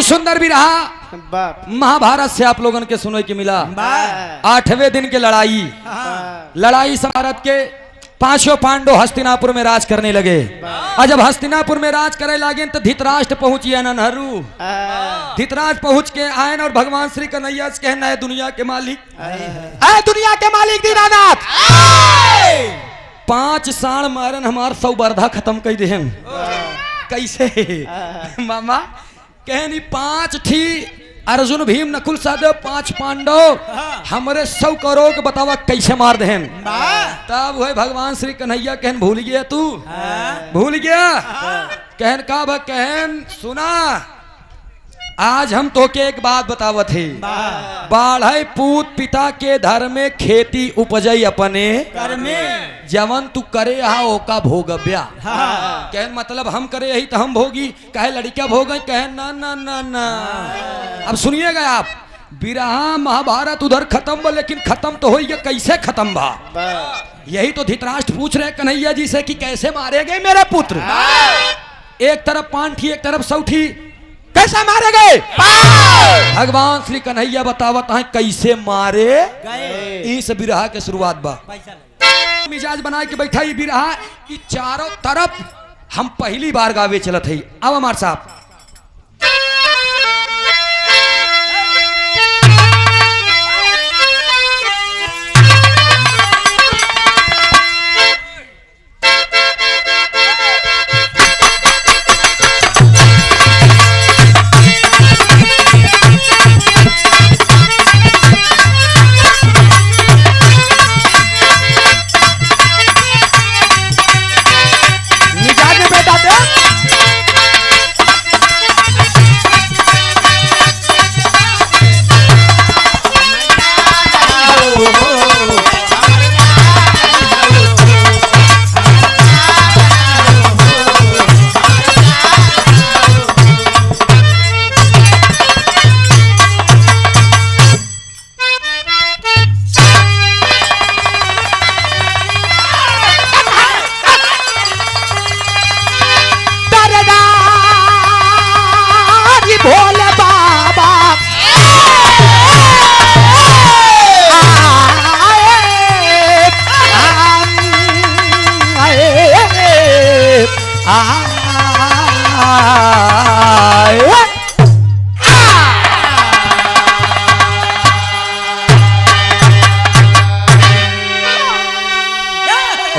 सुंदर बिरहा महाभारत से आप लोगों के सुनने के मिला। 8वें दिन की लड़ाई भारत के 5 पांडव हस्तिनापुर में राज करने लगे। और जब हस्तिनापुर में राज करने लगे तो धृतराष्ट्र पहुंचिए नहरू। धृतराष्ट्र पहुंच के आए और भगवान श्री कन्हैया से कहना है दुनिया के मालिक, दुनिया के मालिक दीनानाथ 5 साल मारन हमार सौबर्धा खत्म कर दे। कैसे मामा कहनी 5 थी अर्जुन भीम नकुल सहदेव 5 पांडव हमारे 100 करोड़ के बतावा कैसे मार देन। तब वह भगवान श्री कन्हैया कहन भूल गया तू भूल गया कहन का कहन सुना आज हम तो के एक बात बतावत है। बाढ़ पूत पिता के धर्म में खेती उपजई अपने जवन तू करे हा ओका भोगव्या। कहन मतलब हम करे यही तो हम भोगी कहे लड़कियां भोग कहे ना ना ना ना। अब सुनिएगा आप बिरहा महाभारत उधर खत्म लेकिन खत्म तो हो गया कैसे खत्म बा। यही तो धृतराष्ट्र पूछ रहे कन्हैया जी से कि कैसे मारे गए मेरे पुत्र। एक तरफ 5 थी एक तरफ 100 थी कैसे मारे गए। भगवान श्री कन्हैया बतावत है कैसे मारे गए। इस बिरहा के शुरुआत बा मिजाज बना के बैठा ही बिरहा कि चारों तरफ हम पहली बार गावे चलत है। अब हमार साहब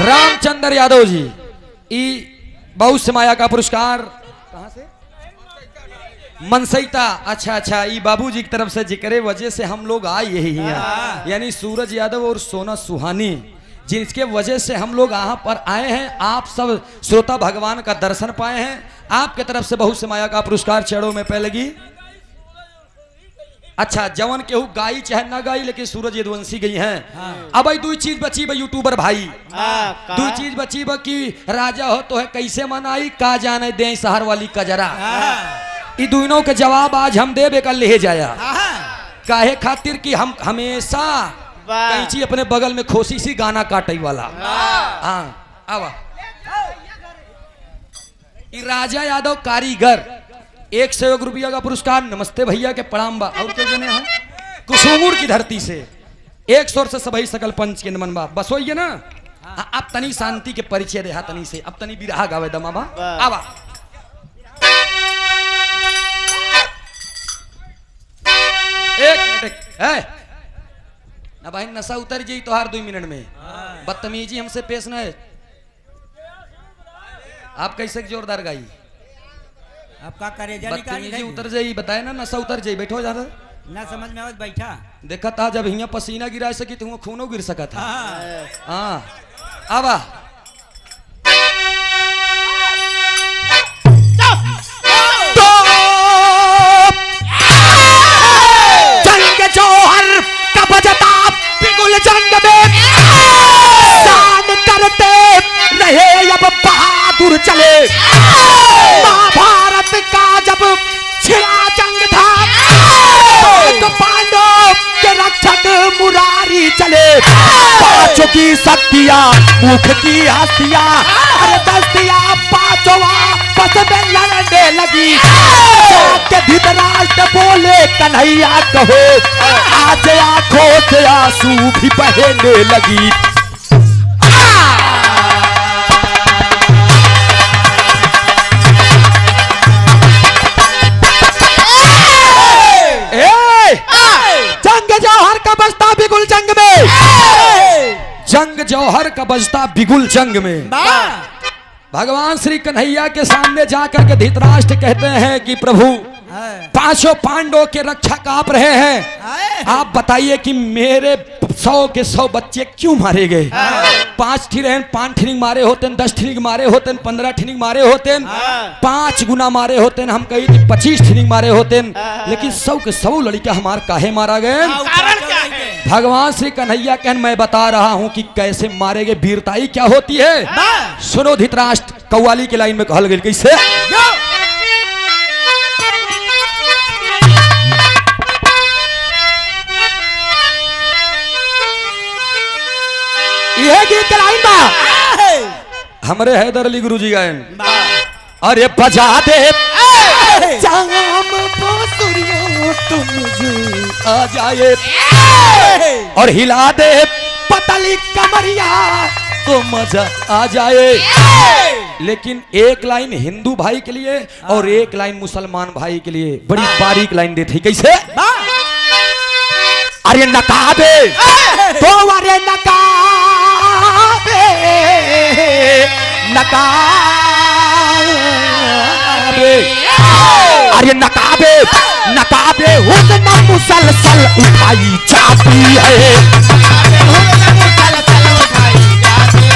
रामचंद्र यादव जी बहुत से माया का पुरस्कार कहां से मनसईता। अच्छा ई बाबूजी की तरफ से जिक्र वजह से हम लोग आए यही हैं यानी सूरज यादव और सोना सुहानी जिनके वजह से हम लोग यहाँ पर आए हैं। आप सब श्रोता भगवान का दर्शन पाए हैं। आपके तरफ से बहुत से माया का पुरस्कार चढ़ो में पह लगी। अच्छा जवन केहू गाई चाहे ना गाई लेकिन सूरज यदुवंशी गई हैं। अब भाई 2 चीज बची बा यूट्यूबर भाई 2 चीज बची बा कि राजा हो तो है कैसे मनाई का जाने दे शहर वाली कजरा। ये दोनों के जवाब आज हम देवे का ले जाया काहे खातिर कि हम हमेशा कैंची अपने बगल में खोसी सी गाना काटे वाला। आवा राजा यादव कारीगर 101 रुपया का पुरस्कार। नमस्ते भैया के प्रणाम बा। और क्या जने हैं कुसुमुर की धरती से 100 से सभी सकल पंच के नमन बा। बस होइए ना अब तनी शांति के परिचय देहा तनी से अब तनी बिरहा गावे दमा बा। आवा एक मिनट है ना भाई नशा उतर जाई तो हर 2 मिनट में बदतमीजी हमसे पेश न है। आप कैसे जोरदार गाई आपका करेजा बदतमीजी उतर जाई बताए ना नशा उतर जाई। बैठो जा ना समझ में आवत बैठा देखा था जब हिया पसीना गिरा सकी तो खूनो गिर सका था। हाँ आवा जंग जोहर का बजता बिगुल जंग में शान करते रहे अब बहादुर चले। महाभारत का जब छिड़ा जंग था तो पांडव के रक्षक मुरारी चले, पांचों की शक्तियां मुख की हस्तियां, अरे दस्तियां पांचों आपस में लड़ने लगी। के धृतराष्ट्र बोले कन्हैया कहो, आज आंखों से आंसू भी बहने लगी। जंग जौहर का बजता बिगुल जंग में, जंग जौहर का बजता बिगुल जंग में। भगवान श्री कन्हैया के सामने जाकर के धृतराष्ट्र कहते हैं कि प्रभु पांचों पांडवों के रक्षक आप रहे हैं, आप बताइए कि मेरे 100 के 100 बच्चे क्यों मारे गए? 5 ठिन 5 ठिनिंग मारे होते, 10 ठिनिंग मारे होते, 15 ठिनिंग मारे होते, 5 गुना मारे होते, हम कही थी 25 ठिनिंग मारे होते, लेकिन 100 के 100 लड़का हमारे काहे मारा गए? भगवान श्री कन्हैया कहन मैं बता रहा हूं कि कैसे मारे गए, वीरताई क्या होती है। सुनो धृतराष्ट्र, कव्वाली की लाइन में कहल गई कैसे? यह गीत लाइन बा हमरे हैदर अली गुरु जी गायन। अरे बजा दे जाम बांसुरियों तुम आ जाए, और हिला दे पतली कमरिया तो मजा आ जाए। लेकिन एक लाइन हिंदू भाई के लिए और एक लाइन मुसलमान भाई के लिए बड़ी बारीक लाइन दी थी। कैसे? अरे नकाबे तो अरे नकाबे, नकाबे, अरे नकाबे नकाबे हुस्न मुसलसल उठाई जाती है। नकाबे हुस्न मुसलसल उठाई जाती है।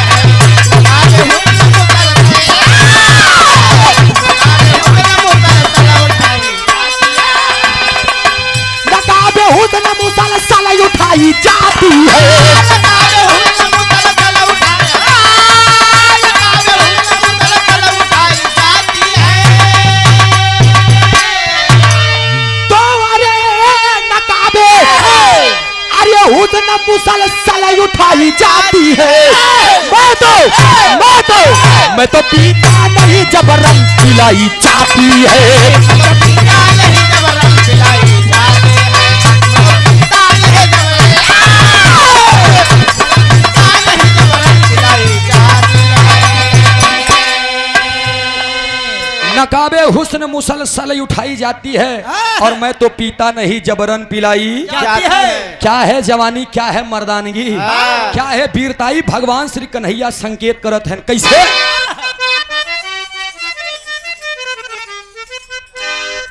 मुसलसल उठाई जाती है। मैं तो पीता नहीं जबरन पिलाई जाती है। नकाबे हुस्न मुसलसल उठाई जाती है, और मैं तो पीता नहीं जबरन पिलाई जाती है। क्या है जवानी, क्या है मर्दानगी, क्या है वीरताई, भगवान श्री कन्हैया संकेत करत हैं। कैसे?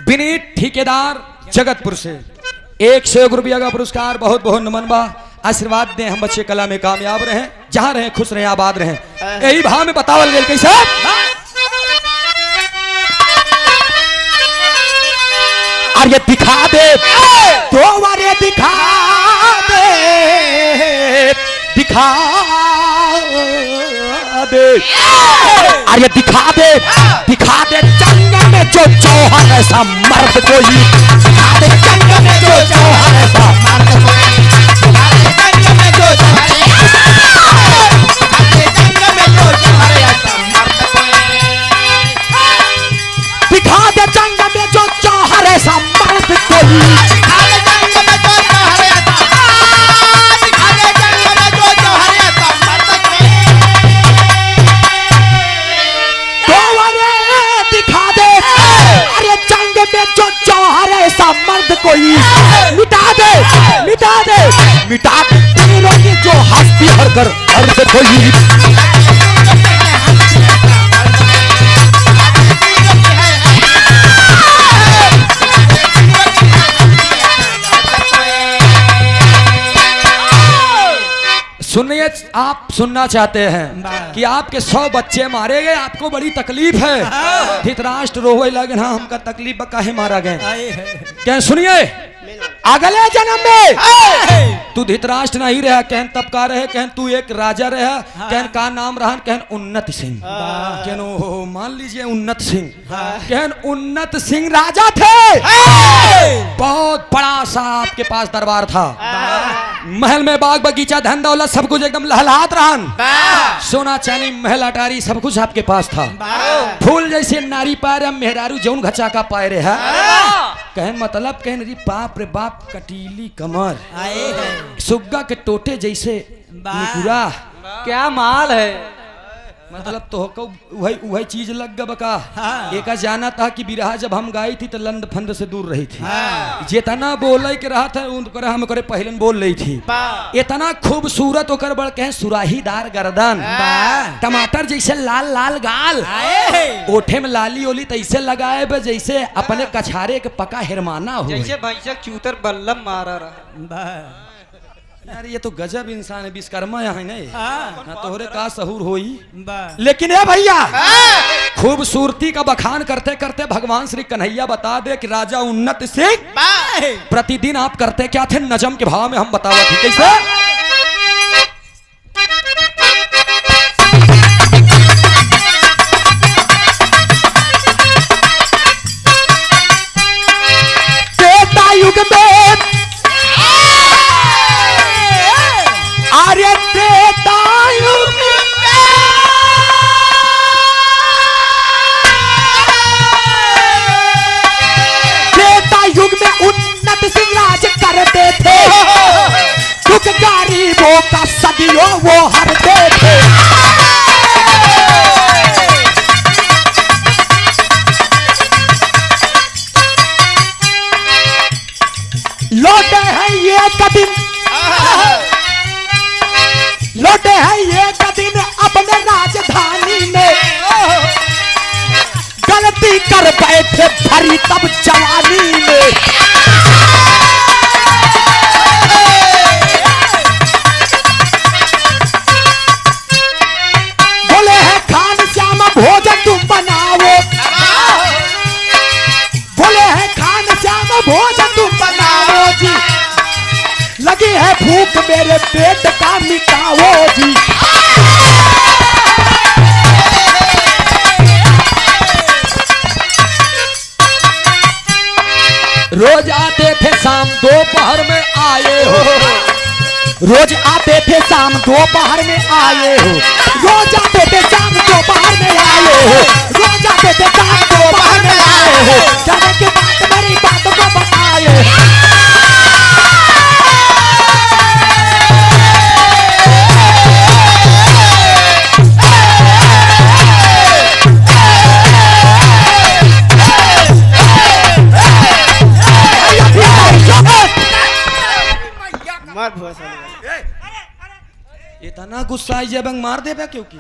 विनीत ठेकेदार जगतपुर से 101 रुपया का पुरस्कार, बहुत बहुत नमन बा। आशीर्वाद दें, हम बच्चे कला में कामयाब रहें, जहां रहें खुश रहें, आबाद रहें। यही भाव में बतावल गया। कैसे? अरे दिखा दे तो अरे दिखा दे, दिखा दे, अरे दिखा दे, दिखा दे जंग में जो जौहर ऐसा मर्द कोई, दिखा दे जंग में जो जौहर ऐसा मर्द कोई, जंग में जो जौहर दिखा दे जंग में जो जौहर ऐसा मर्द कोई। मर्द कोई मिटा दे, मिटा दे, मिटा दे तीनों की जो हस्ती हर कर अर्थ कोई। सुनिए, आप सुनना चाहते हैं कि आपके 100 बच्चे मारे गए, आपको बड़ी तकलीफ है। धृतराष्ट्र रोवे लगे, हाँ हमका तकलीफ काहे मारा गए? क्या सुनिए, अगले जन्म में तू धृतराष्ट्र नहीं रहा, कहन तब का रहे, कहन तू एक राजा रहा, कहन का नाम रहा, कहन उन्नत सिंह, कहन मान लीजिए उन्नत सिंह, कहन उन्नत सिंह राजा थे। बहुत बड़ा सा आपके पास दरबार था, महल में बाग बगीचा धन दौलत सब कुछ एकदम लहलहात रहन। सोना चांदी महल अटारी सब कुछ आपके पास था। फूल जैसे नारी पार मेहरारू जौन घचा का पायरे है। कहन मतलब कहन री बाप रे बाप कटीली कमर आए है सुग्गा के टोटे जैसे निकुरा। क्या माल है। मतलब तो वही चीज लग गया बका। हाँ। एक जाना था कि बिरहा जब हम गाई थी तो लंद फंद से दूर रही थी। हाँ। जितना बोले के रहा था उनकर हम करे पहले बोल रही थी। इतना खूबसूरत होकर बढ़ के सुराहीदार गर्दन टमाटर जैसे लाल लाल गाल ओठे में लाली ओली तैसे लगाए बे जैसे अपने कछारे के पका हिरमाना हो। जैसे भैंसक चूतर बल्लम मारा रहा। यार ये तो गजब इंसान है विश्वकर्मा यहाँ नहीं। हाँ। तोहरे का सहूर होई। लेकिन ए भैया खूबसूरती का बखान करते करते भगवान श्री कन्हैया बता दे कि राजा उन्नत सिंह प्रतिदिन आप करते क्या थे नजम के भाव में हम बतावा थे कैसे। त्रेता युग में आर्य त्रेता युग में उन्नत सिंह राज करते थे। दुख गरीबों का सदियों वो हरते थे। लौटे हैं ये कदिन लौटे हैं ये कदिन अपने राजधानी में। गलती कर बैठे भरी तब जवानी में। बोले हैं खान श्याम भोजन तुम बनाओ। बोले हैं खान श्याम भोजन तुम बनाओ जी। लगी है भूख मेरे पेट का मिटाओ जी। रोज आते थे शाम दोपहर में आए हो। रोज आते थे शाम दोपहर में आए हो। रोज आते थे शाम दोपहर में आए हो। रोज आते थे शाम दोपहर में आए हो। जाने के बाद मेरी बात को बताए। इतना गुस्सा आई जब मार दे क्योंकि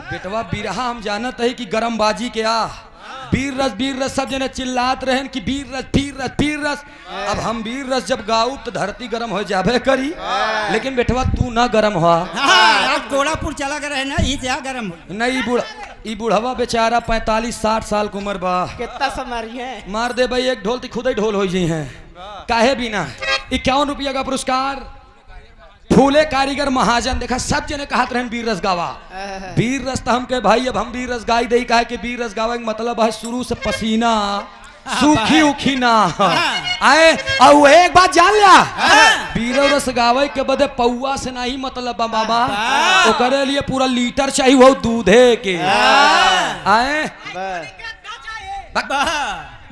बेटवा बिरहा हम जानत है कि गरम बाजी के वीर रस सब जने चिल्लात रहे कि वीर रस। अब हम वीर रस जब गाऊ तो धरती गरम हो जाबे करी। लेकिन बेटवा तू ना गरम हुआ। गोड़ापुर चला कर है ना ये गरम हो। नहीं बुढ़वा बेचारा 45-60 साल की उम्र बा। कितना समारी है। मार दे भाई एक ढोल तो खुद ही ढोल हो जी हैं। काहे बिना 51 रुपया का पुरस्कार फूले कारीगर महाजन देखा सब जने कहत रहे वीर रस गावा। वीर रस तो हम के भाई अब हम वीर रस गाई दे कहे कि वीर रस गावे मतलब है शुरू से पसीना सूखी उखी ना आए। और एक बात जान लिया वीर रस गावे के बदे पौआ से नहीं मतलब बाबा ओकरे लिए पूरा लीटर चाहिए वो दूधे के आए।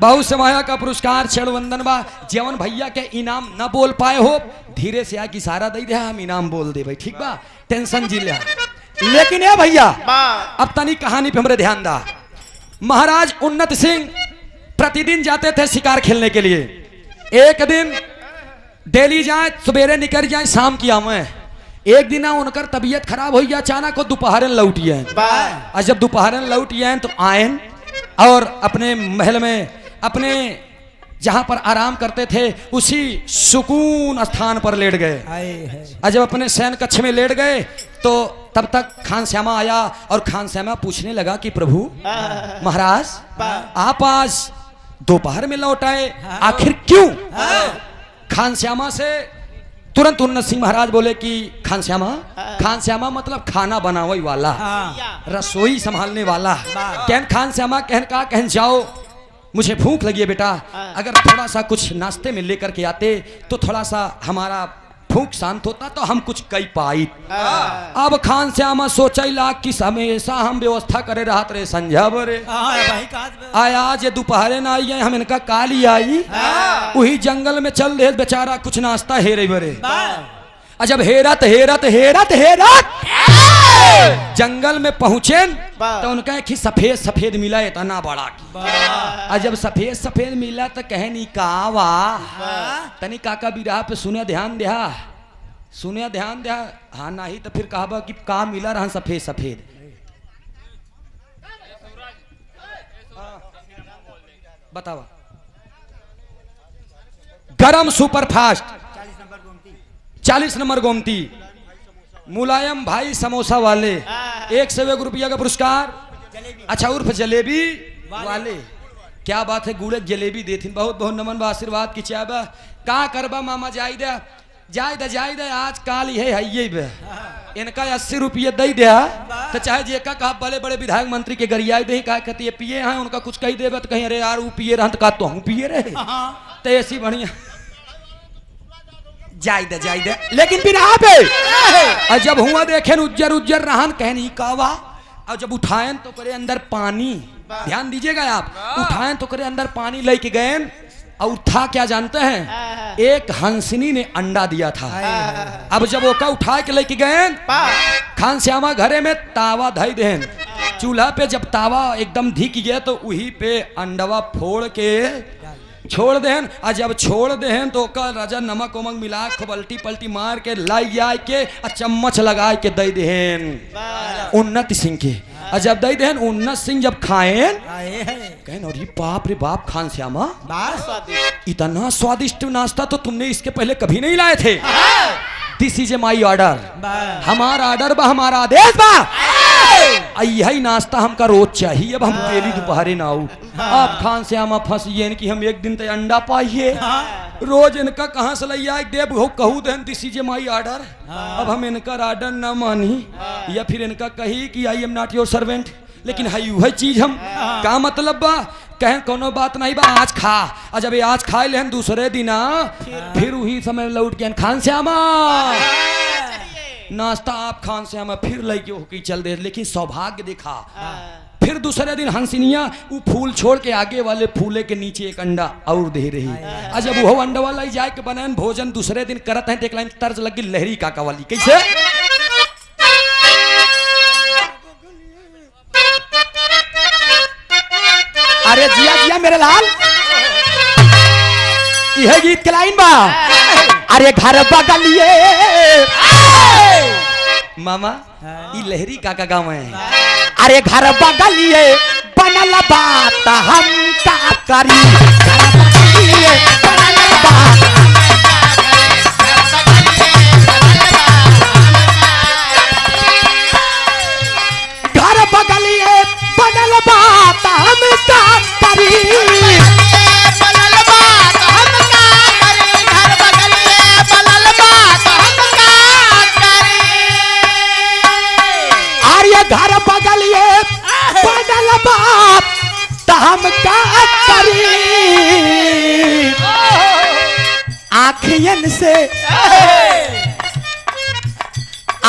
बहु समाया का पुरस्कार छेड़वंदन बा जवन भैया के इनाम न बोल पाए हो धीरे से आके इशारा दे दे हम इनाम बोल दे भाई ठीक बा टेंशन जी ले। लेकिन ये भैया अब तनी कहानी पे हमरे ध्यान दा। महाराज उन्नत सिंह प्रतिदिन जाते थे शिकार खेलने के लिए। एक दिन डेली जाए सवेरे निकल जाए शाम की आवे। एक दिन उनकर तबीयत खराब हो गया अचानक वो दोपहरन लौटिए। और जब दोपहरन लौटिए तो आयन और अपने महल में अपने जहां पर आराम करते थे उसी सुकून स्थान पर लेट गए। और जब अपने शयन कक्ष में लेट गए तो तब तक खान श्यामा आया और खान श्यामा पूछने लगा कि प्रभु महाराज आप आज दोपहर में लौट आए आखिर क्यों। खान श्यामा से तुरंत उन्नत सिंह महाराज बोले कि खान श्यामा मतलब खाना बनावे वाला रसोई संभालने वाला। कहन खान श्यामा कहन जाओ मुझे भूख लगी है बेटा, अगर थोड़ा सा कुछ नाश्ते में लेकर के आते तो थोड़ा सा हमारा भूख शांत होता तो हम कुछ कई पाई। अब खान श्यामा सोचैला कि हमेशा हम व्यवस्था करे रहत रे संझा बरे भाई का आया आज ये दोपहरे ना आई हम इनका काली आई वही जंगल में चल रहे बेचारा कुछ नाश्ता हेरे बरे। जब हेरत हेरत हेरत हेरत जंगल में पहुंचे तो उनका एक ही सफेद सफेद मिला इतना बड़ा और जब सफेद सफेद मिला तो कहे नी कावा तनी काका बिरहा पे सुने ध्यान दिया सुने ध्यान दिया। हाँ नहीं तो फिर कहबा कि का मिला रहा सफेद सफेद। बतावा गरम सुपर फास्ट 40 नंबर गोमती मुलायम भाई समोसा वाले 101 रुपया का पुरस्कार। अच्छा उर्फ जलेबी वाले क्या बात है गुड़े जलेबी देती बहुत बहुत नमन बा आशीर्वाद की चाबा का करबा मामा जाय दे आज काल है ये बे इनका 80 रुपये दे दिया तो चाहे जे का कहा बड़े बड़े विधायक मंत्री के गरियाई दे का कहती है पिए हैं उनका कुछ कही देवे तो कहीं अरे यार वो पिए रहा तो का तो हम पिए रहे तो ऐसी बढ़िया जाय दे लेकिन बिना पे और जब हुआ देखे उज्जर उज्जर रहन कहनी कावा और जब उठाएं तो करे अंदर पानी ध्यान दीजिएगा आप उठाएं तो करे अंदर पानी लेके गए और था क्या जानते हैं एक हंसनी ने अंडा दिया था। अब जब वो का उठा के लेके गए खान श्यामा घरे में तावा धई देन चूल्हा पे जब तावा एकदम धिक गया तो वही पे अंडवा फोड़ के छोड़ देन और जब छोड़ देन तो का राजा नमक उमक मिला खूब पलटी पलटी मार के लाई जाए के और चम्मच लगा के दे देन उन्नत सिंह के और जब दे देन उन्नत सिंह जब खाएं कहें अरे बाप रे बाप खान श्यामा इतना स्वादिष्ट नाश्ता तो तुमने इसके पहले कभी नहीं लाए थे। दिस इज ए माई ऑर्डर हमारा ऑर्डर बा हमारा आदेश बा यही नाश्ता हमका रोज चाहिए। अब हम डेली दोपहरे ना आऊ आप खान श्यामा फंसिए कि हम एक दिन तो अंडा पाइए रोज इनका कहाँ से लैया देव हो कहू देन दिस इज माई ऑर्डर। अब हम इनका ऑर्डर ना मानी या फिर इनका कही कि I am not your servant लेकिन है वही चीज हम का मतलब बा कहें कोनो बात नहीं बा आज खा और जब आज खाए ले दूसरे दिन फिर वही समय लौट के खान श्यामा नाश्ता आप खान श्यामा फिर लेके होके चल दे। लेकिन सौभाग्य देखा फिर दूसरे दिन हंसिनिया वो फूल छोड़ के आगे वाले फूले के नीचे एक अंडा और दे रही और जब वो अंडा वाला ही जाए के बनान भोजन दूसरे दिन करत है एक लाइन तर्ज लगी लहरी काका वाली कैसे अरे जिया जिया मेरे लाल यह गीत के लाइन बा अरे घर बगलिए मामा ये लहरी काका गाँव है अरे घर बगलिए बनल बात हम का करी घर बगलिए बनल बात हम का करी घर बगलिए बनल बात हम का करी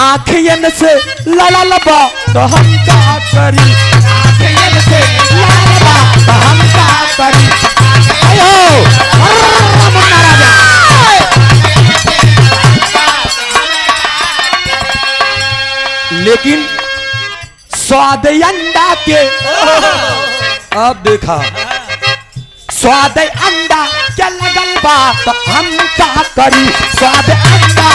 आँखियन से लड़ल बात हम का करी आँखियन से लड़ल बात हम का करी आयो महाराजा लेकिन स्वाद अंडा के अब देखा स्वाद अंडा क्या लगल बात हम का करी स्वाद अंडा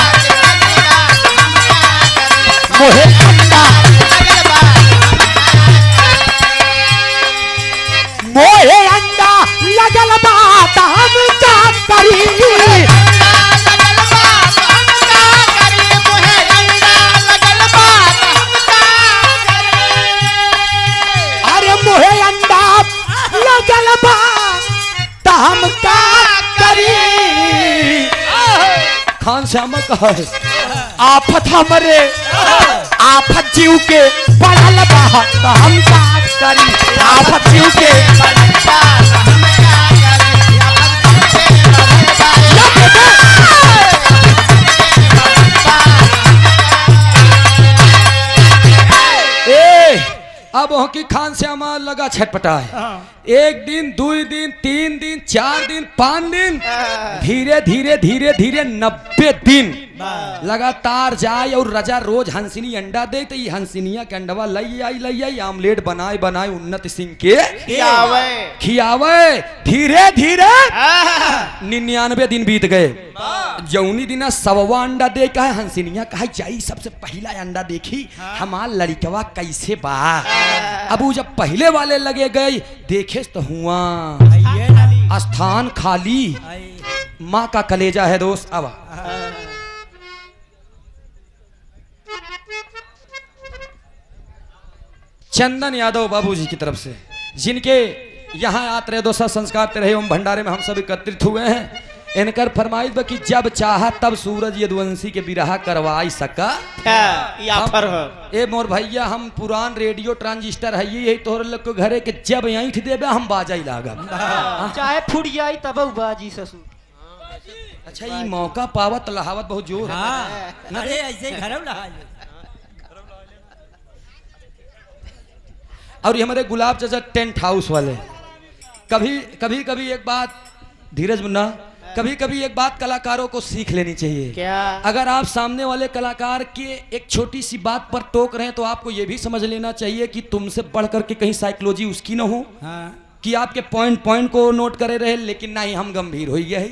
मोहे अंडा मोहे अंडा लगल बात हम का करी हम का करी खान श्यामा कहा है आफत हमरे आफत जीव के पड़ल बा हम का करी आफत जीव के कहो कि खान श्यामा लगा छटपटाए। एक दिन, 2 दिन, 3 दिन, 4 दिन, 5 दिन, धीरे धीरे धीरे धीरे 90 दिन लगातार जाए और रजा रोज हंसिनी अंडा दे तो ये हंसिनिया के अंडवा लई आई आमलेट बनाए बनाए उन्नत सिंह के खियावे। धीरे धीरे 99 दिन बीत गए। जौनी दिन 100वां अंडा दे कहा हंसिनिया कहा जाई सबसे पहला अंडा देखी हमार लड़कवा कैसे बा। अब वो जब पहले वाले लगे गए देखे तो हुआ स्थान खाली। माँ का कलेजा है दोस्त। अब चंदन यादव बाबूजी की तरफ से जिनके यहाँ आते रहे दोस्त संस्कार रहे एवं भंडारे में हम सब एकत्रित हुए हैं। इनकर फरमाइश बा कि जब चाहा तब सूरज यदुवंशी के बिरहा करवाई सका। ए मोर भैया हम पुरान रेडियो ट्रांजिस्टर है यही तोहर लोग के घरे के जब ऐठ देबे हम बाजाई लागब चाहे फुट जाई तब बाजी ससुर। अच्छा ये मौका पावत लहावत बहुत जोर है। अरे ऐसे घरों लहा और ये हमारे गुलाब चाचा टेंट हाउस वाले कभी कभी एक बात धीरज मुन्ना कभी कभी एक बात कलाकारों को सीख लेनी चाहिए। क्या? अगर आप सामने वाले कलाकार के एक छोटी सी बात पर टोक रहे हैं तो आपको ये भी समझ लेना चाहिए कि तुमसे बढ़ करके कहीं साइकोलॉजी उसकी ना हो। कि आपके पॉइंट को नोट करे रहे लेकिन ना ही हम गंभीर हो गए।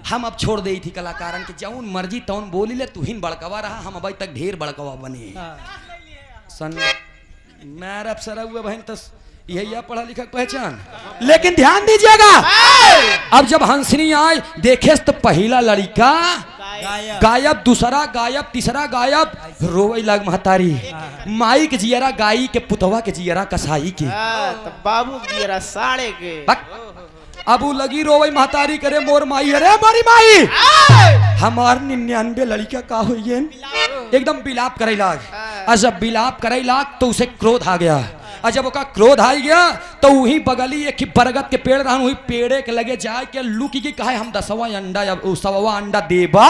हम अब छोड़ दे थी कलाकारन के जौन मर्जी तौन बोली ले तू ही बड़कवा रहा हम अभी तक ढेर बड़कवा बने सन मेरा अफसरा हुआ बहन तस यही पढ़ा लिखा पहचान। लेकिन ध्यान दीजिएगा अब जब हंसनी आए देखे तो पहला लड़का गायब, दूसरा गायब, तीसरा गायब, रोवे लाग महतारी माई के जियरा गाई के पुतवा के जियरा कसाई के बाबू जियरा साड़े के अब लगी रोवे महतारी करे मोर माई अरे मारी माई हमार 99 लड़का का हुई एकदम बिलाप करे लाग। और जब बिलाप करे लाग तो उसे क्रोध आ गया। और जब ओका क्रोध आ गया तो वही बगली एक बरगद के पेड़ रहन वही पेड़े के लगे जाए के लुकी की कहे हम 10वां अंडा या 100वां अंडा देबा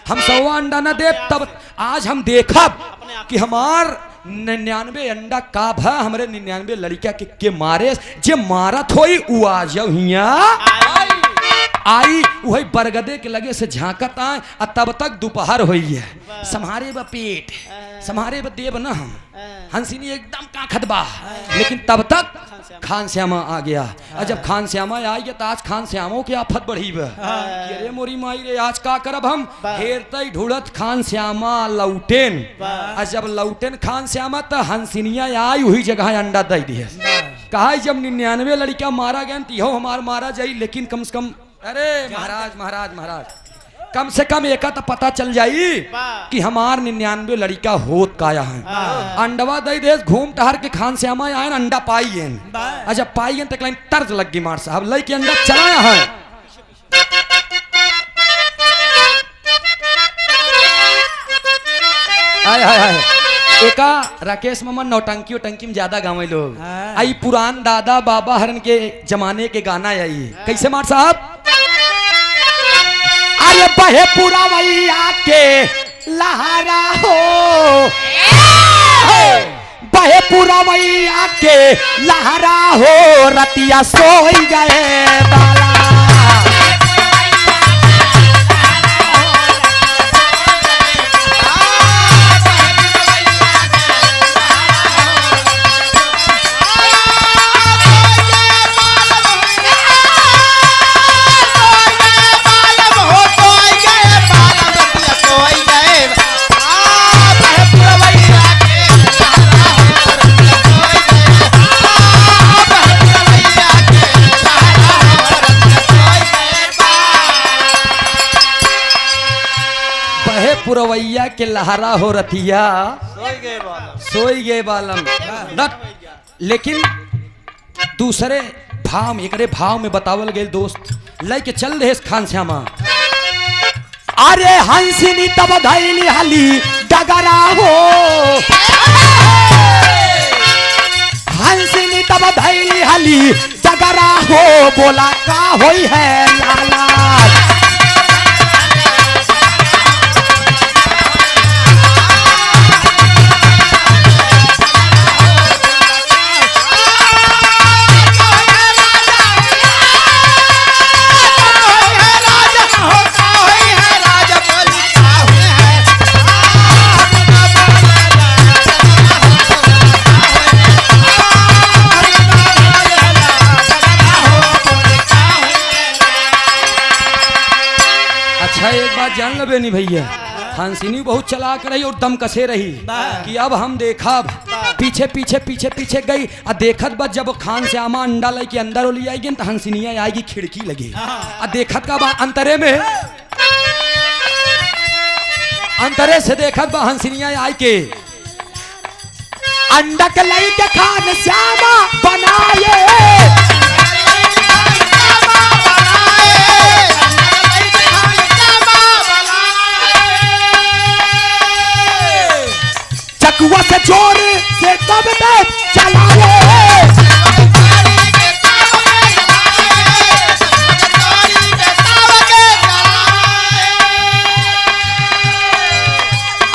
हम 100वां अंडा ना दे तब आज हम देखब कि हमार 99 अंडा का भा हमारे 99 लड़का के मारे जे मारत होई उ आ जाओ हिया आई वही बरगदे के लगे से झांकत आए और तब तक दोपहर हुई है। सम्हारे ब पेट सम्हारे ब देव न हम हंसिनी एकदम काखत बा लेकिन तब तक खान श्यामा आ गया। और जब खान श्यामा आई तो आज खान श्यामों की आफत बढ़ी बा अरे मोरी माई रे आज का करब हम हेरते ढूढ़त खान श्यामा लौटेन। और जब लौटेन खान श्यामा तो हंसिनिया आई वही जगह अंडा दे दिए कहा जब 99 लड़का मारा गया तो हमार मारा जाई लेकिन कम से कम अरे महाराज महाराज महाराज कम से कम एक तो पता चल जाई कि हमार 99 लड़का होत काया है। अंडवा दे देश घूम टहर के खान श्यामा आए अंडा पाई अच्छा पाई तक लाइन तर्ज लग गई मार साहब लई के अंडा चलाया है। हाय हाय हाय एका राकेश ममन नौटंकी उटंकी में ज्यादा गाँव लोग आई पुरान दादा बाबा हरन के जमाने के गाना आई कैसे मार साहब अरे बहे पूरा वैया के लहरा हो बहे पूरा वैया के लहरा हो रतिया सोई गए बाला पुरवैया के लहरा हो रतिया सोई गए बालम लेकिन दूसरे भाव में एकरे भाव में बतावल गए दोस्त लेके चल रहे खान श्यामा अरे हंसिनी तब धैली हली डगरा हो हंसिनी तब धैली हली डगरा हो बोला का होई है लाला अच्छा एक बात जान लो बेनी भैया, हंसिनी बहुत चलाक रही और दम कसे रही कि अब हम देखब पीछे पीछे पीछे पीछे गई और देखत बा जब खान से आमा अंडा लेके अंदर ओली आएगी तो हंसिनिया आएगी खिड़की लगी और देखत का बा अंतरे में अंतरे से देखत बा हंसिनिया आई के अंडा के लाई के खान श्यामा बनाए चकुआ से जोर से तब तक चलाए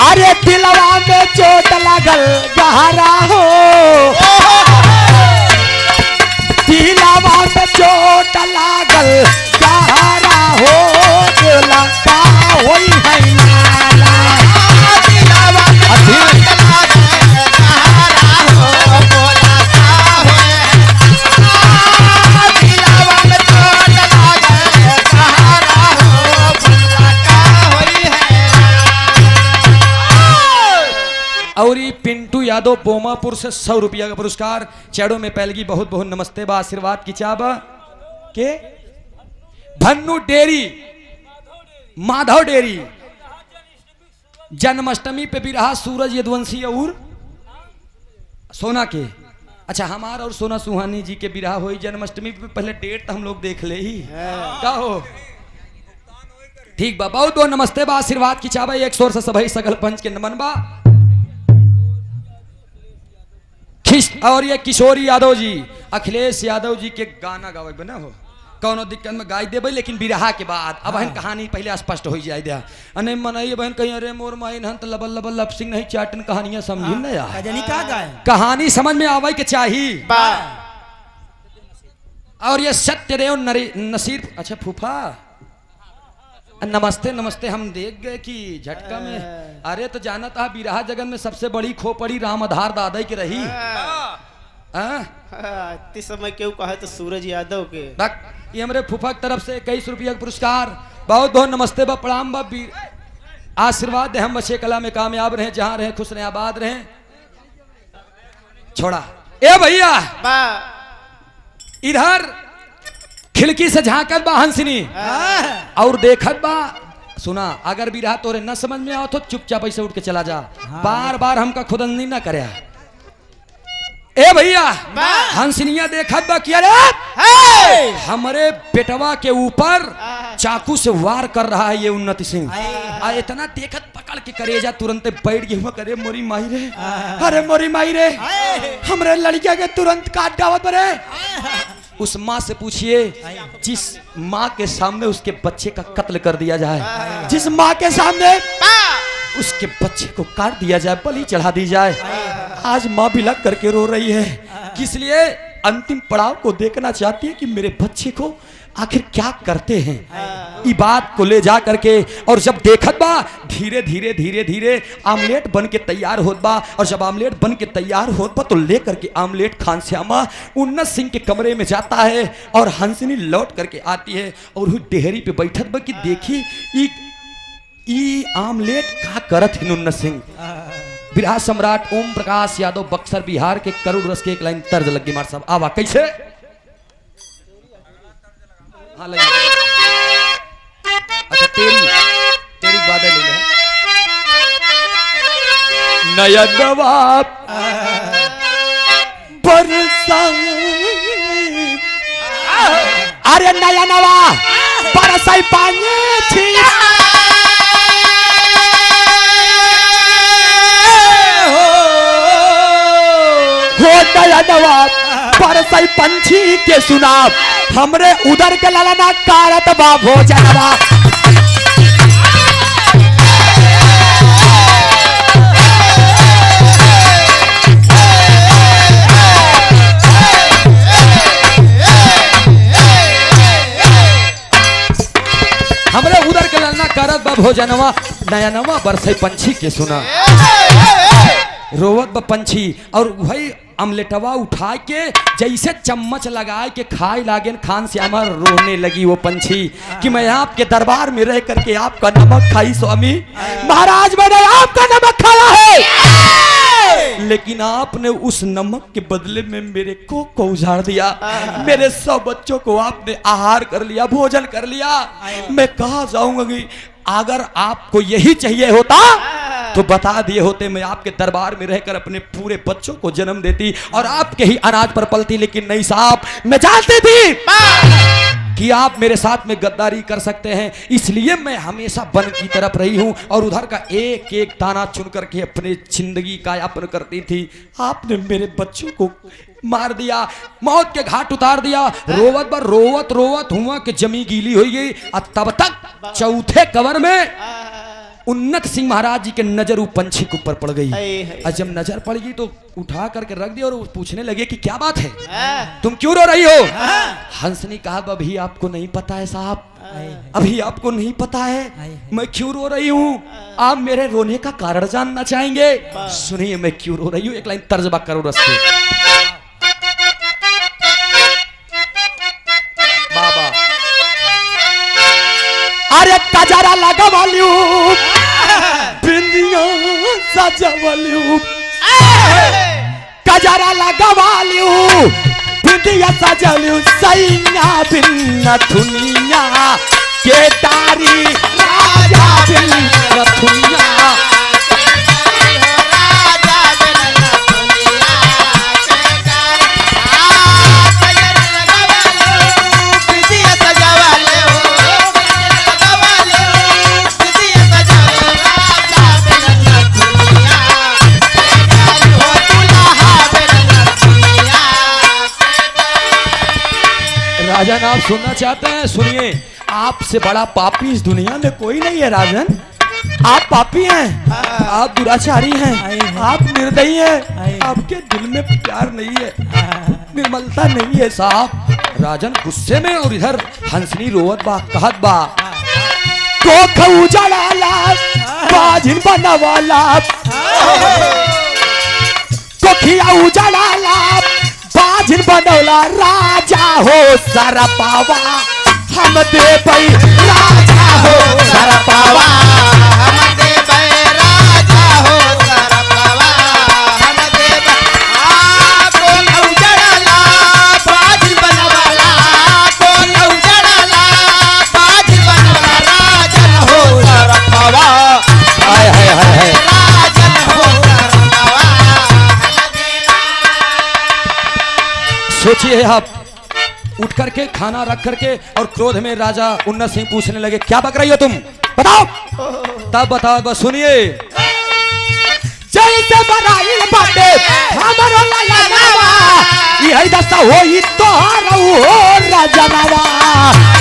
अरे दिलवा में चोट लगल गहरा हो, दिलवा में चोट लागल गहरा हो, दिला का होई है नाला और ये पिंटू यादव बोमापुर से 100 रुपया का पुरस्कार। चैड़ों में पहलगी बहुत बहुत नमस्ते बा आशीर्वाद की चाबा के भन्नू डेरी माधव डेरी जन्माष्टमी पे बिरहा सूरज यदुवंशी और सोना के। अच्छा हमारा और सोना सुहानी जी के बिरहा हुई जन्माष्टमी पे, पहले डेट तो हम लोग देख ले ही का हो ठीक बा। बहुत बहुत नमस्ते बा आशीर्वाद की चाबा एक शोर से सभी सगल पंच के नमन बा। और ये किशोरी यादव जी अखिलेश यादव जी के गाना गावे बना हो कौनो दिक्कत में गाय देबे लेकिन बिरहा के बाद अब बहन कहानी पहले स्पष्ट हो जाए दिया अने मनाइए बहन कहीं अरे मोर माइन हंत लबल लबल लब सिंह नहीं चाटन कहानियां समझी ना यार का गाय कहानी समझ में आवे के चाहिए। और ये सत्यदेव नसीर अच्छा फूफा नमस्ते नमस्ते हम देख गए कि झटका में अरे तो जाना था बिरहा जगत में सबसे बड़ी खोपड़ी राम आधार दादा की रही इतने समय क्यों कहा तो सूरज यादव के ये हमारे फूफा की तरफ से 21 रुपया का पुरस्कार। बहुत बहुत नमस्ते बा प्रणाम बा आशीर्वाद दे हम बच्चे कला में कामयाब रहे जहां रहे खुश रहे आबाद रहे। छोड़ा ए भैया इधर खिड़की से झांकत बा हंसिनी और देखत बा सुना अगर बिरहा तोरे न समझ में आओ तो चुपचाप ऐसे उठ के चला जा बार बार हमका खुदंदी ना करे। ए भैया हंसनिया देखत बा किया रे हमारे बेटवा के ऊपर चाकू से वार कर रहा है ये उन्नति सिंह। इतना देखत पकड़ के करेजा तुरंत बैठ गया करे मोरी माई रे अरे मोरी माई रे हमरे लड़किया के तुरंत काट डावत रे। उस माँ से पूछिए जिस माँ के सामने उसके बच्चे का कत्ल कर दिया जाए, जिस माँ के सामने उसके बच्चे को काट दिया जाए, बलि चढ़ा दी जाए, आज माँ बिलख करके रो रही है किस लिए अंतिम पड़ाव को देखना चाहती है कि मेरे बच्चे को आखिर क्या करते हैं। ई बात को ले जा करके और जब देखत बा धीरे धीरे धीरे धीरे आमलेट बन के तैयार होत बा और जब आमलेट बन के तैयार होत बा तो ले करके आमलेट खान श्यामा उन्नत सिंह के कमरे में जाता है और हंसनी लौट करके आती है और वो डेहरी पे बैठत बा कि देखी ई आमलेट का करत है उन्नत सिंह। बिरहा सम्राट ओम प्रकाश यादव बक्सर बिहार के करोड़ रस के एक लाइन तर्ज लगी मार साहब आवा कैसे हाँ लगी। अच्छा तेरी बातें ले लो नया नवाब बरसा अरे नया नवाब बरसाई पानी थी नया नवाब बरसाई पंछी के सुनाब हमरे उधर के ललना कारत बा भोजनवा। हमरे उधर के ललना कारत बा भोजनवा नया नवा बरसाई पंछी के सुना रोवत बा पंछी और भाई अमलेटवा उठा के जैसे चम्मच लगाए के खाए लागे खान श्यामा रोने लगी वो पंछी कि मैं आपके दरबार में रह करके आपका नमक खाई स्वामी महाराज, मैंने आपका नमक खाया है, लेकिन आपने उस नमक के बदले में मेरे को उजाड़ दिया, मेरे 100 बच्चों को आपने आहार कर लिया, भोजन कर लिया, मैं कहाँ जाऊंगी? अगर आपको यही चाहिए होता तो बता दिए होते, मैं आपके दरबार में रहकर अपने पूरे बच्चों को जन्म देती और आपके ही अनाज पर पलती, लेकिन नहीं साहब, मैं जानती थी कि आप मेरे साथ में गद्दारी कर सकते हैं, इसलिए मैं हमेशा वन की तरफ रही हूं और उधर का एक एक दाना चुन करके अपनी जिंदगी का यापन करती थी। आपने मेरे बच्चों को मार दिया, मौत के घाट उतार दिया, रोवत पर रोवत रोवत हुआ कि जमी गीली हो गई। और तब तक चौथे कवर में उन्नत सिंह महाराज जी के नजर वो पंछी के ऊपर पड़ गई, और जब नजर पड़ गई तो उठा करके रख दिया और पूछने लगे कि क्या बात है, तुम क्यों रो रही हो? हंस ने कहा अभी आपको नहीं पता है साहब, अभी आपको नहीं पता है मैं क्यों रो रही हूँ, आप मेरे रोने का कारण जानना चाहेंगे? सुनिए मैं क्यों रो रही हूँ, एक लाइन तर्जबा करो रस्ते। बाबा अरे कजरा लगा वाली बिंदिया सजवलियू, कजरा लगा वाली बिंदिया सजवलियू, सैया बिन दुनिया के तारी राजा बिन दुनिया। राजन आप सुनना चाहते हैं? सुनिए, आपसे बड़ा पापी इस दुनिया में कोई नहीं है राजन, आप पापी हैं, आप दुराचारी हैं, आप निर्दयी हैं, आपके दिल में प्यार नहीं है, निर्मलता नहीं है साहब। राजन गुस्से में और इधर हंसनी रोवत बा कहत बा को उजाला बाजिन बनवाला, कोखिया उजाला बाजिन बनौला, राजा हो सरपावा हम दे भाई, राजा हो सरपावा हम दे भाई, राजा हो सरपावा हम दे भाई, को उजाला बाजिन बनवाला, को उजाला बाजिन बनवाला, राजा हो सरपावा, हाय हाय हाय, राजा हो सरपावा। सोचिए आप, उठ करके खाना रख करके और क्रोध में राजा उन्नत सिंह पूछने लगे क्या बक रही हो तुम, बताओ। तब बताओ, बस सुनिए, जैसे बराइल बाटे हमरो ललनवा, यही दशा होई तोहर हो राजनवा,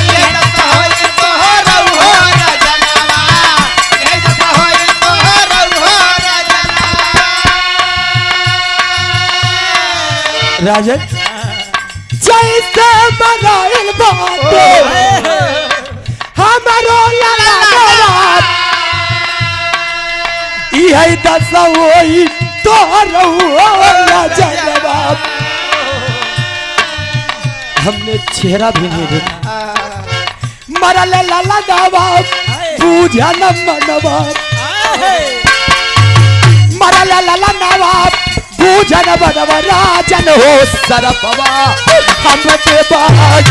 यही दशा होई तोहर हो राजनवा, यही दशा होई तोहर हो राजनवा। राजन जैसे बराइल बाटे हमरो ललनवा, यही दशा होई तोहर हो राजनवा। हमने चेहरा भी नहीं देखा, मरल ललनवा पूजा न मनवा, मरल ललनवा पूजन बनवा, राजन हो सरपवा हम के बाज।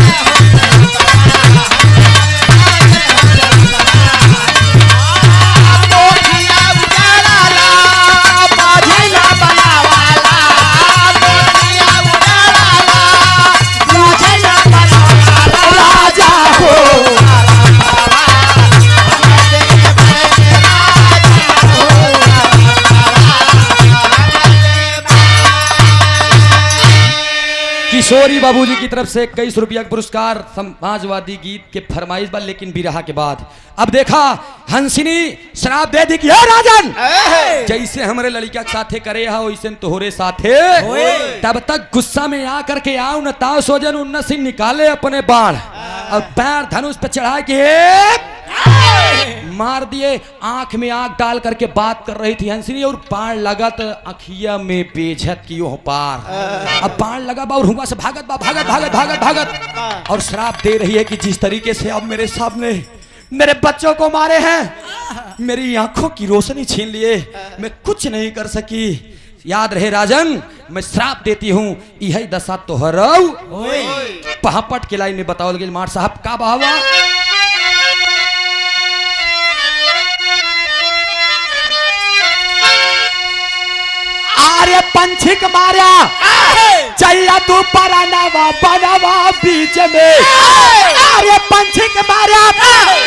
राजा हो किशोरी बाबूजी की तरफ से 21 रुपया का पुरस्कार समाजवादी गीत के फरमाइश बा, लेकिन बिरहा के बाद। अब देखा हंसिनी श्राप दे दी कि राजन जैसे हमारे लड़किया के साथे करे हा वैसे तोहरे साथे। तब तक गुस्सा में आ करके आओ न ताव सोजन उन्नत सिंह निकाले अपने बाण और पैर धनुष पे चढ़ा के मार दिए। आंख में आंख डाल करके बात कर रही थी हंसनी और बाण लगा तो अखिया में बेझत की ओह पार। अब बाण लगा बा और हुआ से भागत बा, भागत भागत भागत भागत और श्राप दे रही है कि जिस तरीके से अब मेरे सामने मेरे बच्चों को मारे हैं, मेरी आंखों की रोशनी छीन लिए, मैं कुछ नहीं कर सकी। याद रहे राजन, मैं श्राप देती हूँ यही दशा तोहरऊ। पहापट के लाइन में बताओ लगे मार साहब का बहावा। अरे पंछी के मारा चैया तू परनवा बनवा बीच में। अरे पंछी के मारा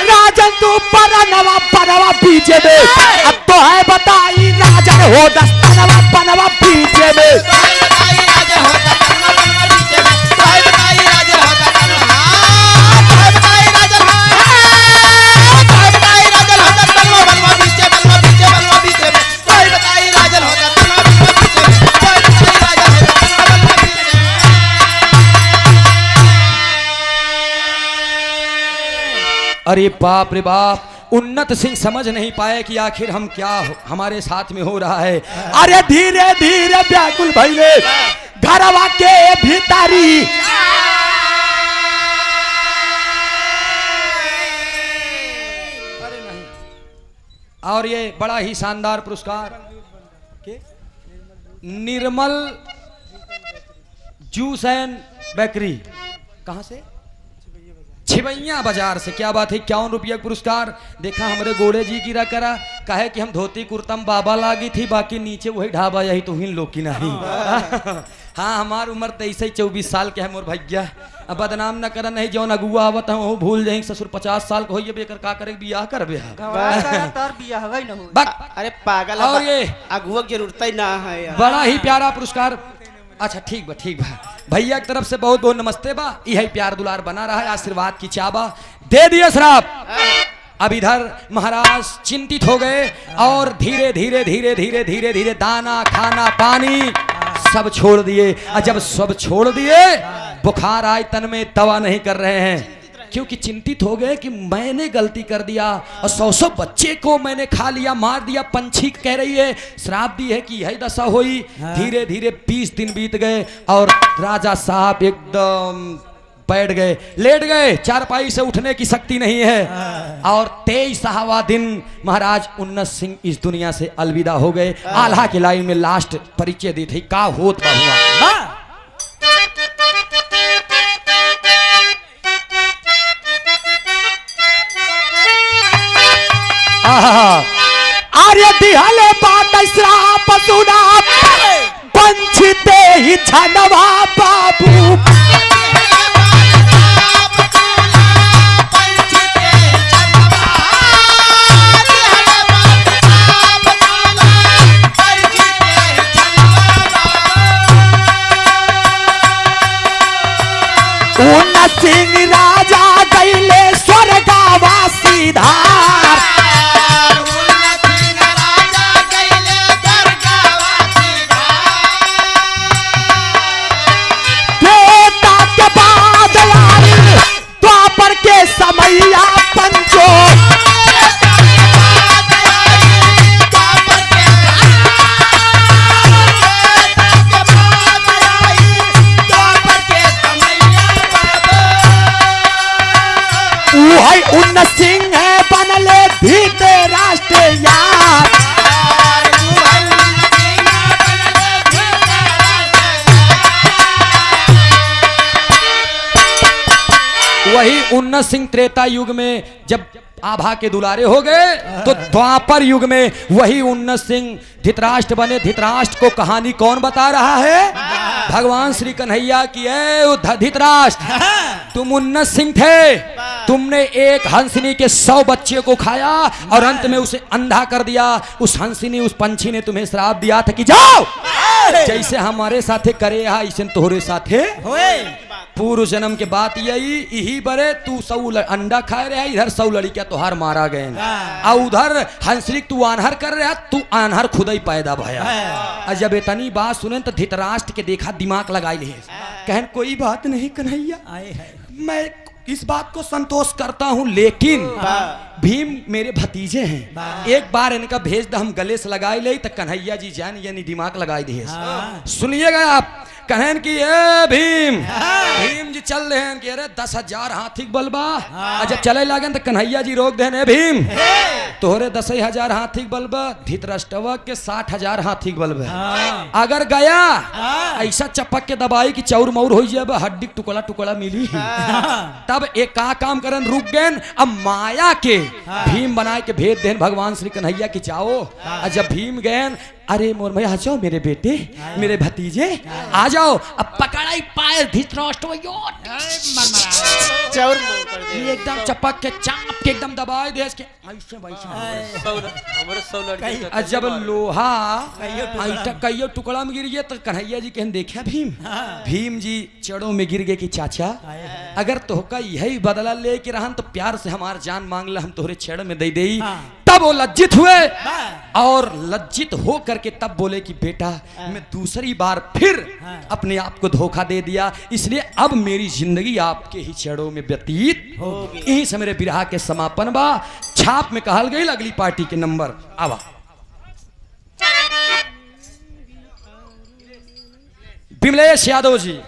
राजन तू परनवा बनवा बीच में। अब तो है बताई राजन हो दस्तनवा बनवा बीच में। अरे बाप रे बाप, उन्नत सिंह समझ नहीं पाए कि आखिर हम क्या हमारे साथ में हो रहा है। अरे धीरे धीरे व्याकुल भइले घरवा के भीतरी। अरे नहीं, और ये बड़ा ही शानदार पुरस्कार के निर्मल जूस एंड बेकरी, कहां से? छिबैया बाजार से। क्या बात है, 51 रुपया पुरस्कार। देखा हमारे गोड़े जी गिरा करा, कहे कि हम धोती कुर्तम बाबा लागी थी, बाकी नीचे वही ढाबा यही तो हिन लोग की नहीं। हाँ, हमार उम्र 23-24 साल के है मोर भैया। अब बदनाम न कर, नहीं जौन अगुआ आवत है वो भूल जाए। ससुर 50 साल को होइए बेकर का करे बियाह कर बियाह। अरे पागल, और ये अगुआ की जरूरत ही ना है यार। बड़ा ही प्यारा पुरस्कार। अच्छा ठीक बा भैया की तरफ से बहुत बहुत नमस्ते बा। यही प्यार दुलार बना रहा है, आशीर्वाद की चाबा दे दिए श्राप। अब इधर महाराज चिंतित हो गए और धीरे धीरे धीरे धीरे धीरे धीरे दाना खाना पानी सब छोड़ दिए। और जब सब छोड़ दिए बुखार आए तन में, दवा नहीं कर रहे हैं क्योंकि चिंतित हो गए कि मैंने गलती कर दिया और 100 बच्चे को मैंने खा लिया, मार दिया। पंछी कह रही है श्राप दी है कि यही दशा हुई। धीरे धीरे 20 दिन बीत गए और राजा साहब एकदम बैठ गए, लेट गए, चारपाई से उठने की शक्ति नहीं है। और 23वां दिन महाराज उन्नत सिंह इस दुनिया से अलविदा हो गए। आल्हा की लाइन में लास्ट परिचय दी थी का होत हुआ। आर्य दिहले बात श्राप सुना पंछते ही छनवा बाबू। उन्नत सिंह राजा गईले स्वर्गवासी धार। समैया पंचो वही उन्नत सिंह है बनले भीते राष्ट्र यार। वही उन्नत सिंह त्रेता युग में जब आभा के दुलारे हो गए तो द्वापर युग में वही उन्नत सिंह धृतराष्ट्र बने। धृतराष्ट्र को कहानी कौन बता रहा है? भगवान श्री कन्हैया की है। धृतराष्ट्र तुम उन्नत सिंह थे, तुमने एक हंसनी के 100 बच्चे को खाया और अंत में उसे अंधा कर दिया। उस हंसनी उस पंछी ने तुम्हें श्राप दिया था कि जाओ जैसे हमारे साथे करे ऐसे तोहरे साथे पूर्व जन्म के बात यही बरे तू 100 अंडा खाए रहा, इधर 100 लड़कियां तोहार मारा गए और उधर हंसनी तू आनहर कर रहा, तू आनहर खुद ही पैदा भया। और जब इतनी बात सुने तो धृतराष्ट्र के देखा दिमाग लगाई ले, कहन कोई बात नहीं कन्हैया, मैं इस बात को संतोष करता हूँ, लेकिन भीम मेरे भतीजे हैं, एक बार इनका भेज दे हम गले से लगाई ले तो कन्हैया जी जान यानी दिमाग लगाई दिए। सुनिएगा आप, कहन कि ए भीम, भीम जी चल रहे हैं कि अरे 10,000 हाथी बलबा, जब चले लागन तो कन्हैया जी रोक देने भीम तोहरे 10,000 हाथी बलबा, धृतराष्ट्रवा के 60,000 हाथी बलबा, अगर गया ऐसा चपक के दबाई कि चौर मौर हो जाए, हड्डी टुकड़ा टुकड़ा मिली। तब एक का काम करन रुक गए, अब माया के भीम बनाए के भेद देन भगवान श्री कन्हैया की चाओ। जब भीम गए, अरे मोर भैया आ जाओ मेरे बेटे, मेरे भतीजे आ जाओ, अब पकड़ाई पाए धृतराष्ट्र चौर मोर कर दे। ये एकदम चपक के चाप के एकदम दबाए दे इसके ऐसे वैसे। हमारे 100 लड़के जब लोहा ऐसा कईयो टुकड़ा में गिर गया तो कन्हैया जी कहन देखा भीम, भीम जी चढ़ों में गिर गए कि चाचा अगर तोहका यही बदला ले के रहन तो प्यार से हमार जान मांग ला, हम तोहरे छेड़ में दे दे। तब वो लज्जित हुए और लज्जित हो करके तब बोले कि बेटा मैं दूसरी बार फिर अपने आप को धोखा दे दिया, इसलिए अब मेरी जिंदगी आपके ही छेड़ों में व्यतीत होगी। यहीं से मेरे विरह के समापन बा। छाप में कहल गई अगली पार्टी के नंबर आवा। बिमलेश यादव जी,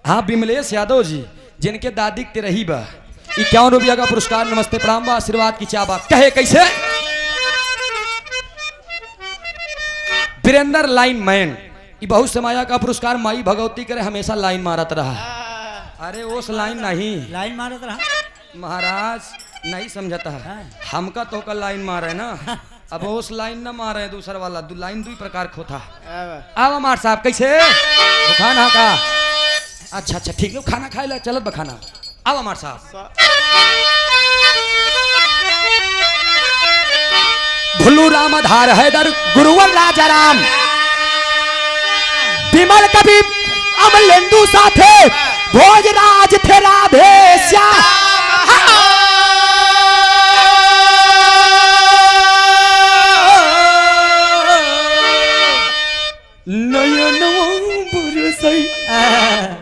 हाँ बिमलेश यादव जी जिनके दादी ते रही बा, 51 रुपया का पुरस्कार, नमस्ते प्रणाम बा, आशीर्वाद की चाबा। कहे कैसे? वीरेंद्र लाइन मैन, ये बहुत समाया का पुरस्कार, माई भगवती करे हमेशा लाइन मारत रहा। अरे उस लाइन नहीं, लाइन मारत रहा महाराज नहीं समझता है, हमका तो का लाइन मारे ना, अब उस लाइन ना मारे दूसरा वाला लाइन दो प्रकार खोता। आवा मार साहब कैसे खाना का? अच्छा अच्छा ठीक है, खाना खाए ला चलत बखाना। आवा मार साहब। भुल्लू राम आधार हैदर गुरुवर राजा राम, विमल कवि अमलेंदु साथे, भोजराज थे राधे श्याम।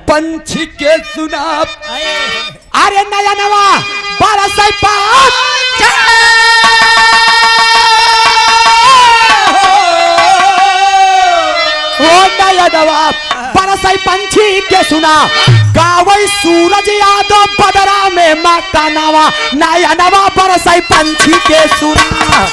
पंछी के सुना, अरे नया नवा बरस नया नवा बरस पंछी के सुना, गावई सूरज यादव बदरा में माता नवा, नया नवा बरस पंछी के सुना।